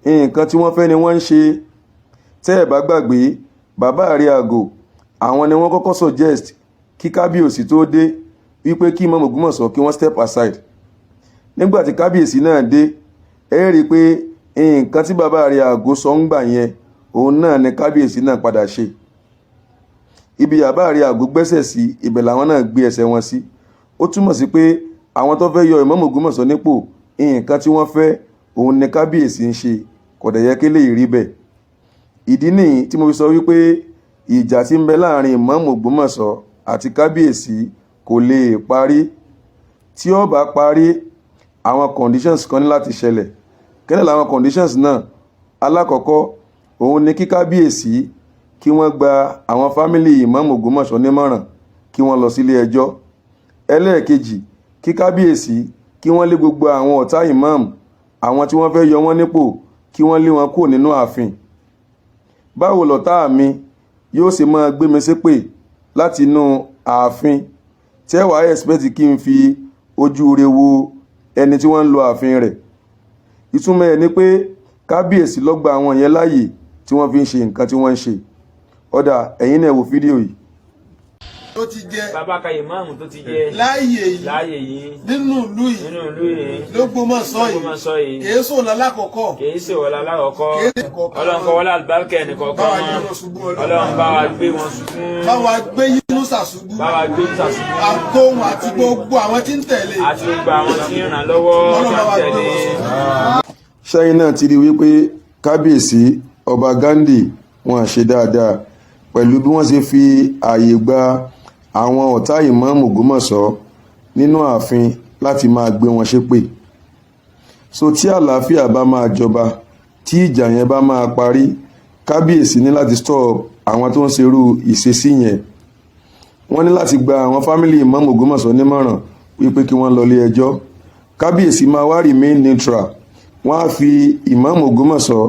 nǹkan tí wọ́n fẹ́ ni wọ́n ń ṣe. tẹ́ ẹ̀ bá gbàgbé, bàbá Ààrẹ Àgò àwọn ni wọ́n kọ́kọ́ suggest kí kábíyèsí tó dé wípé kí ìmáàmù Ògbómọ̀ṣọ́ kí wọ́n step aside. nígbà tí kábíyèsí náà dé, ẹ rí i pé nǹkan tí bàbá Ààrẹ Àgò sọ ń gbà yẹn òun náà ni kábíyèsí náà padà ṣe. ibi bàbá Ààrẹ Àgò gbẹ́sẹ̀ sí, ibẹ̀ làwọn náà gbé ẹsẹ̀ wọn sí. ó túmọ̀ sí pé àwọn tó fẹ́ yọ ìmáàmù Ògbómọ̀ṣọ́ nípò, nǹkan tí wọ́n fẹ́ òun ni kábíyèsí ń ṣe, kò dẹ̀ yẹ kí lè rí bẹ́ẹ̀. ìdí nìyí tí mo fi sọ wípé ìjà tí ń bẹ láàrin ìmáàmù Ògbómọ̀ṣọ́ àti kábíyèsí kò lè parí. tí ó bá parí, àwọn conditions kan ní láti ṣẹlẹ̀. kẹ́lẹ́ làwọn conditions náà? alákọ̀ọ́kọ́ òun ni kí kábíyèsí kí wọ́n gba àwọn fámìlì ìmáàmù Ògbómọ̀ṣọ́ nímọ̀ràn kí wọ́n lọ sílé ẹjọ́. ẹlẹ́ẹ̀kejì, kí kábíyèsí kí wọ́n lé gbogbo àwọn ọ̀tá ìmáàmù, àwọn tí wọ́n fẹ́ yọ wọ́n nípò, kí wọ́n lé wọn kúrò nínú ààfin. báwo lọ̀tá mi yóò ṣe máa gbé mi ṣépè láti inú ààfin tẹ́wàá expect kí n fi ojú re wo ẹni tí wọ́n ń lo ààfin rẹ̀? ìtumọ̀ ẹ̀ ni pé kábíyèsí ló gba àwọn yẹn láàyè tí wọ́n fi ń ṣe nǹkan tí wọ́n ń ṣe. ọ̀dà ẹ̀yin náà wo fídíò yìí. tó ti jẹ bàbá ka ìmáàmù tó ti jẹ láàyè yìí nínú ìlú yìí l'Ógbómọ̀ṣọ́ yìí kìí sọ lálákọ̀ọ́kọ́ ọlọ́run kọ́ wọlé àlùbáríkà ẹnìkọ̀ọ̀kan wọn, ọlọ́run bá wa gbé wọn ṣubú, bá wa gbé Yínúsà ṣubú, àtòhun àti gbogbo àwọn tí ń tẹ̀lé, àti gbogbo àwọn tí ń ràn lọ́wọ́ tí ń tẹ̀lé. ṣẹ́yìn náà ti rí wípé kábíyèsí Ọba Ghandi wọn ṣe dáadáa pẹ̀lú bí wọ́n ṣe fi ààyè gba àwọn ọ̀tá ìmáàmù Ògbómọ̀ṣọ́ nínú ààfin láti máa gbé wọn ṣépè. so tí àlàáfíà bá máa jọba, tí ìjà yẹn bá máa parí, kábíyèsí ní láti stop àwọn tó ń ṣerú ìṣesí yẹn. wọ́n ní láti gba àwọn fámìlì ìmáàmù Ògbómọ̀ṣọ́ nímọ̀ràn wípé kí wọ́n lọ ilé ẹjọ́. kábíyèsí máa wá remain neutral, wọ́n á fi ìmáàmù Ògbómọ̀ṣọ́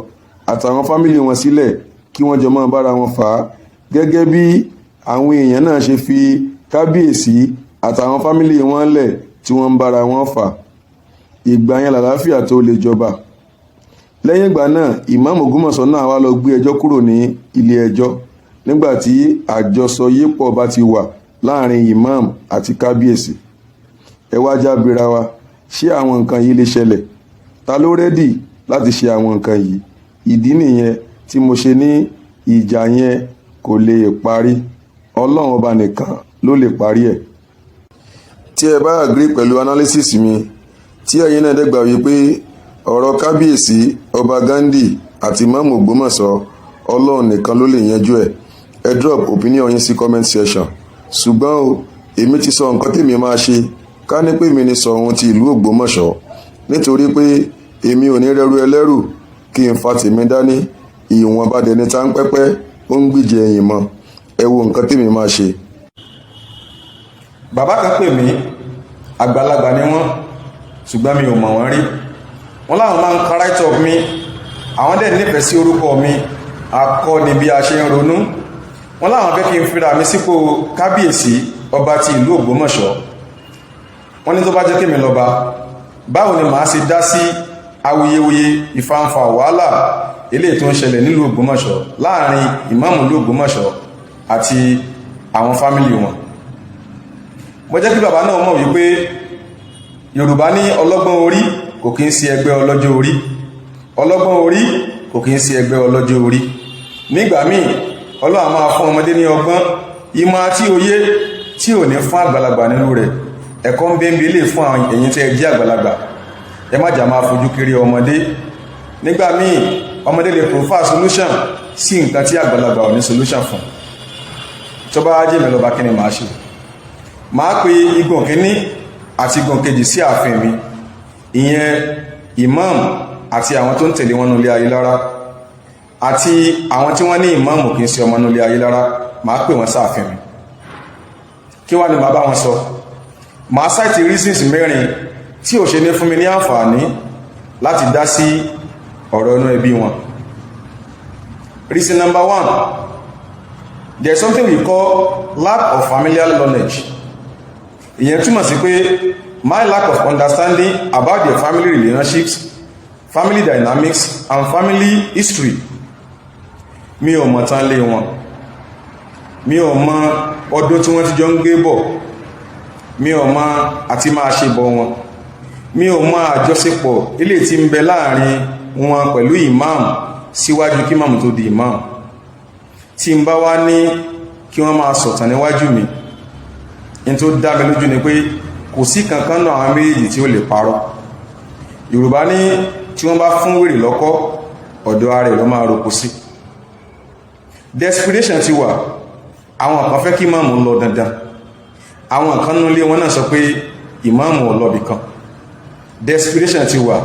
àtàwọn fámìlì wọn sílẹ̀ kí wọ́n jọ máa bára wọn fà á, gẹ́gẹ́ bí àwọn èèyàn náà ṣe fi kábíyèsí àtàwọn fámìlì wọn lẹ̀ tí wọ́n ń bára wọn fà. ìgbà yẹn làlàáfíà tó lè jọba. lẹ́yìn ìgbà náà, ìmáàmù Ògbómọ̀ṣọ́ náà wá lọ gbé ẹjọ́ kúrò ní ilé ẹjọ́ nígbà tí àjọsọyépọ̀ bá ti wà láàrin ìmáàmù àti kábíyèsí. ẹ wá já bira wa, ṣé àwọn nǹkan yìí lè ṣẹlẹ̀? ta ló rẹ́dì láti ṣe àwọn nǹkan yìí? ìdí nìyẹn tí mo ṣe ní ìjà yẹn kò lè parí, ọlọ́run ọba nìkan ló lè parí ẹ̀. tí ẹ bá agree pẹ̀lú analysis mi, tí ẹ̀yin náà dẹ́gbà wípé ọ̀rọ̀ kábíyèsí Ọba Ghandi àti ìmáàmù Ògbómọ̀ṣọ́ ọlọ́run nìkan ló lè yanjú ẹ̀, ẹ drop opinion yín sí comment section. ṣùgbọ́n o, èmi ti sọ nǹkan tèmi máa ṣe, ká ní pé mi ní sọ ohun ti ìlú Ògbómọ̀ṣọ́, nítorí pé èmi ò ní rẹrù ẹlẹ́rù kí n fa tèmi dání. ìwọ̀n bá dẹni tá ń pẹ́pẹ́ ó ń gbìjẹ ẹ̀yìn mọ́. ẹ wo nǹkan tèmi máa ṣe. bàbá kan pè mí, àgbàlagbà ni wọ́n, ṣùgbọ́n mi ò mọ̀ wọ́n rí. wọ́n láwọn máa ń ka write up mi, àwọn dẹ̀ nífẹ̀ẹ́ sí orúkọ mi, akọni bí a ṣe ń ronú. wọ́n láwọn fẹ́ kí n fira mi sípò kábíyèsí ọba ti ìlú Ògbómọ̀ṣọ́. Wọ́n ní tó bá jẹ́ kí mi lọ́ba, báwo ni màá ṣe dá sí awuyewuye ìfàǹfà wàhálà eléyìí tó ń ṣẹlẹ̀ nílùú Ògbómọ̀ṣọ́ láàrin ìmáàmù ìlú Ògbómọ̀ṣọ́ àti àwọn fámìlì wọn. Mo jẹ́ kí bàbá náà mọ̀ wípé Yorùbá ní ọlọ́gbọ́n orí kò kí ń sí ẹgbẹ́ ọlọ́jọ́ orí, ọlọ́gbọ́n orí kò kí ń sí ẹgbẹ́ ọlọ́jọ́ orí. Nígbà míì Ọlọ́run máa fún ọmọdé ní ọgbọ́n, ìmọ̀ àti òye tí ò ní fún àgbàlagbà nínú rẹ̀. Ẹ̀kọ́ ń bẹ́ẹ̀ bí lè fún àwọn ẹ̀yin tẹ́ jẹ́ àgbàlagbà. Ẹ má jà máa fojú kiri ọmọdé. Nígbà míì ọmọdé lè provide solution sí nǹkan tí àgbàlagbà ò ní solution fún. Tó bá jẹ́ mi lọ́ba kí ni màá ṣe? Màá pe igun kínní àti igun kejì sí ààfin mi, ìyẹn imam àti àwọn tó ń tẹ̀lé wọn nílé ayé lára, àti àwọn tí wọ́n ní imam kì í ṣe ọmọ nílé ayé lára. Màá pè wọ́n sáàfin mi. Kí wá ni màá bá wọn sọ? Màá cite reasons mẹ́rin tí ò ṣe ní fún mi ní àǹfààní láti dá sí ọ̀rọ̀ inú ẹbí wọn. Reason number 1, there's something we call lack of familial knowledge. Ìyẹn túmọ̀ sí pé my lack of understanding about their family relationships, family dynamics and family history. Mi ò mọ̀ tán lé wọn, mi ò mọ̀ ọdún tí wọ́n ti jọ ń gbé bọ̀, mi ò mọ̀ àti máa ṣe bọ̀ wọn, mi ò mọ̀ àjọṣepọ̀ ilé tí ń bẹ láàrin wọn pẹ̀lú imam síwájú kí imam tó di imam. Tí ń bá wá ní kí wọ́n máa sọ̀tàn níwájú mi, in tó dá mi lójú ni pé kò sí kankan náà àwọn méjì tí ó lè parọ́. Yorùbá ní tí wọ́n bá fún wèrè lọ́kọ́, ọ̀dọ̀ ara rẹ̀ ló máa roko sí. Desperation ti wà, àwọn kan fẹ́ kí ìmáàmù lọ dandan, àwọn kan nílé wọn náà sọ pé ìmáàmù ò lọ bìkan. Desperation ti wà,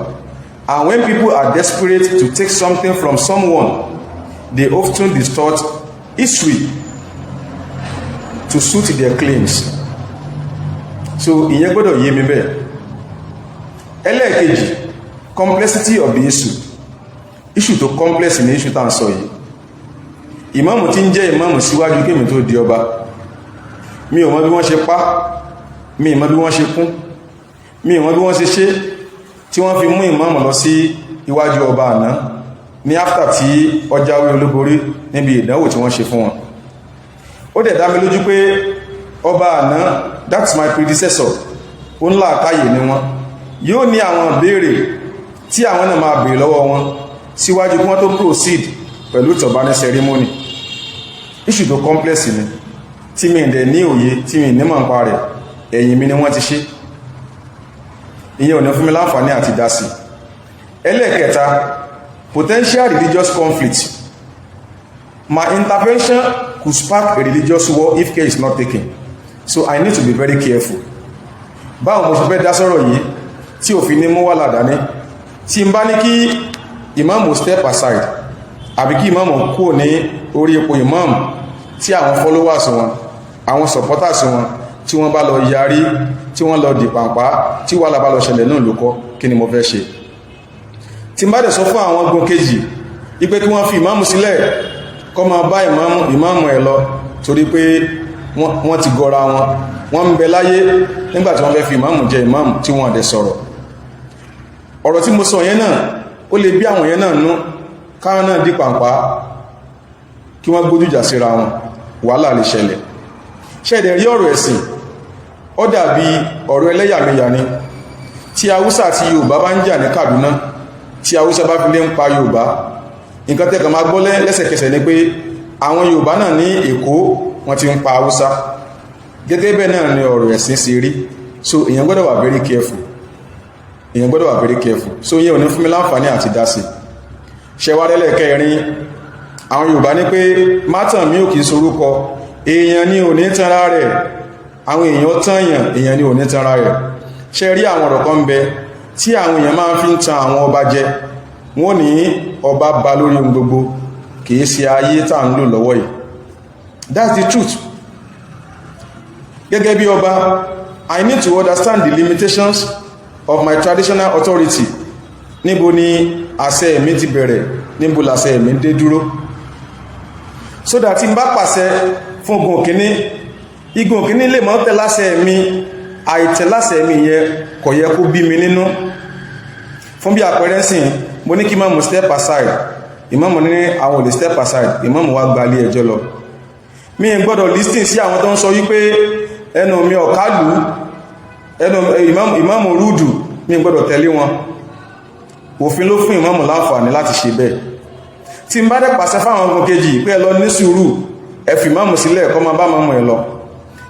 and when people are desperate to take something from someone, they often distort history to suit their claims. So ìyẹn gbọ́dọ̀ yé mi bẹ́ẹ̀. Ẹlẹ́ẹ̀kejì, complexity of the issue tó complex ní issue tá ń sọ yìí. Ìmáàmù tí ń jẹ́ ìmáàmù síwájú kémi tó di ọba, mi ò mọ̀ bí wọ́n ṣe pa, mi ò mọ̀ bí wọ́n ṣe kún, mi ò mọ̀ bí wọ́n ṣe ṣe tí wọ́n fi mú ìmáàmù lọ sí iwájú ọba àná ní after tí ó jáwé olúborí níbi ìdánwò tí wọ́n ṣe fún wọn. Ó dẹ̀ dá mi lójú pé ọba àná, that's my predecessor, ó ńlá àkáyè ni wọ́n yóò ní àwọn ìbéèrè tí àwọn náà máa béèrè lọ́wọ́ wọn síwájú kí wọ́n tó proceed pẹ̀lú ìtọ̀bání ceremony. Issue tó complex ni, tí mi dẹ̀ ní òye, tí mi ní mọ̀ ń pa rẹ̀, ẹ̀yìn mi ni wọ́n ti ṣe. Ìyẹn ò ní fún mi láǹfààní àti dá sí. Ẹlẹ́ẹ̀kẹta, potential religious conflict. My intervention could spark a religious war if care is not taken. So I need to be very careful. Báwo mo ṣe fẹ́ dá sọ̀rọ̀ yìí tí òfin ní mú wà ládàání, tí n bá ní kí ìmáàmù step aside, àbí kí ìmáàmù kúrò ní orí ipò ìmáàmù, tí àwọn followers wọn, àwọn supporters wọn, tí wọ́n bá lọ yarí, tí wọ́n lọ dìpàǹpá, tí wàhálà bá lọ ṣẹlẹ̀ náà lókọ́, kí ni mo fẹ́ ṣe? Tí n bá dẹ̀ sọ fún àwọn ogun kejì ipé kí wọ́n fi ìmáàmù sílẹ̀ kó máa bá ìmáàmù ẹ̀ lọ, torí pé wọ́n ti gọra wọn, wọ́n ń bẹ láyé nígbàtí wọ́n fẹ́ fi ìmáàmù jẹ ìmáàmù tí wọ́n dẹ̀ sọ̀rọ̀. Ọ̀rọ̀ tí mo sọ yẹn náà ó lè bí àwọn yẹn náà nú, káwọn náà dìpàǹpá kí wọ́n gbójújà síra wọn, wàhálà lè ṣẹlẹ̀. Ṣẹ̀dẹ̀ rí ọ̀rọ̀ ẹ̀sìn, ó dàbí ọ̀rọ̀ ẹlẹ́yàmẹyà ni. Tí Haúsá àti Yorùbá bá ń jà ní Kaduna, tí Haúsá bá fi lé ń pa Yorùbá, nǹkan tẹ́kàn máa gbọ́ lẹ́sẹ̀kẹsẹ̀ ni pé àwọn Yorùbá náà ní Èkó wọ́n ti ń pa Haúsá. Gẹ́gẹ́ bẹ́ẹ̀ náà ni ọ̀rọ̀ ẹ̀sìn ṣe rí. So èèyàn gbọ́dọ̀ wà very careful, èèyàn gbọ́dọ̀ wà very careful. So ìyẹn ò ní fún mi láǹfààní àti dá sí. Ṣẹwárẹ́lẹ̀ kẹrin, àwọn Yorùbá ní pé mátàn mi ò kìí sorúkọ, èèyàn ni ò ní tanra rẹ̀, àwọn èèyàn tànyàn, èèyàn ni ò ní tanra rẹ̀. Ṣe rí àwọn ọ̀rọ̀ kan bẹ tí àwọn èèyàn máa fi ń tan àwọn ọba jẹ, wọ́n ní ọba ba lórí ohun gbogbo, kìí ṣe ayé tá ń lò lọ́wọ́ yìí. That's the truth. Gẹ́gẹ́ bí ọba, I need to understand the limitations of my traditional authority. Níbo ni àṣẹ mi ti bẹ̀rẹ̀, níbo làṣẹ mi dé dúró. so that tí n bá pàṣẹ fún igun òkíní, igun òkíní lè mọ́ tẹ̀láṣẹ mi, àìtẹ̀láṣẹ mi yẹ kò yẹ kó bí mi nínú. Fún bí àpẹẹrẹ sìn, mo ní kí ìmáàmù step aside, ìmáàmù ní àwọn ò lè step aside, ìmáàmù wá gba ilé ẹjọ́ lọ. Mi ń gbọ́dọ̀ listing sí àwọn tó ń sọ wípé ẹnu mi ọ̀kálù, ẹnu ìmáàmù rúdù, mi ń gbọ́dọ̀ tẹ̀lé wọn. Òfin ló fún ìmáàmù láǹfààní láti ṣe bẹ́ẹ̀. Tí n bá dẹ̀ pàṣẹ fáwọn ọmọ kejì pé ẹ lọ ní sùúrù, ẹ fi ìmáàmù sílẹ̀ kó máa bá máàmù ẹ lọ,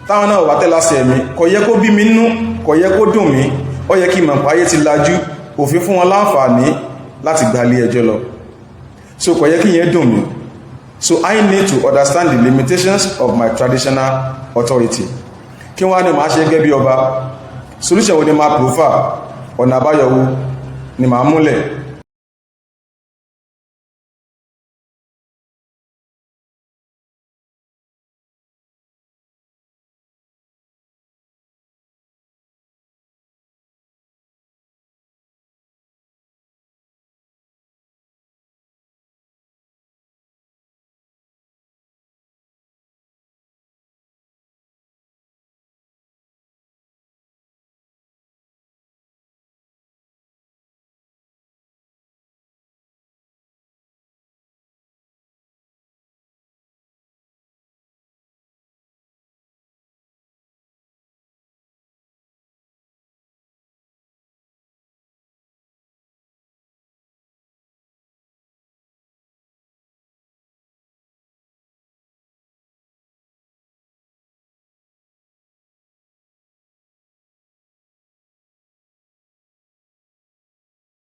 táwọn náà wà tẹ̀láṣẹ mi, kò yẹ kó bí mi nínú, kò yẹ kó dùn mí, ó yẹ kí ìmọ̀ páyé ti lajú, òfin fún wọn láǹfààní láti gba ilé ẹjọ́ lọ. So kò yẹ kí yẹn dùn mí. So I need to understand the limitations of my traditional authority. Kí wọ́n á ní máa ṣe gẹ́gẹ́ bí ọba, solution wo ni máa prefer, ọ̀nà àbáyọ wo ni máa múlẹ̀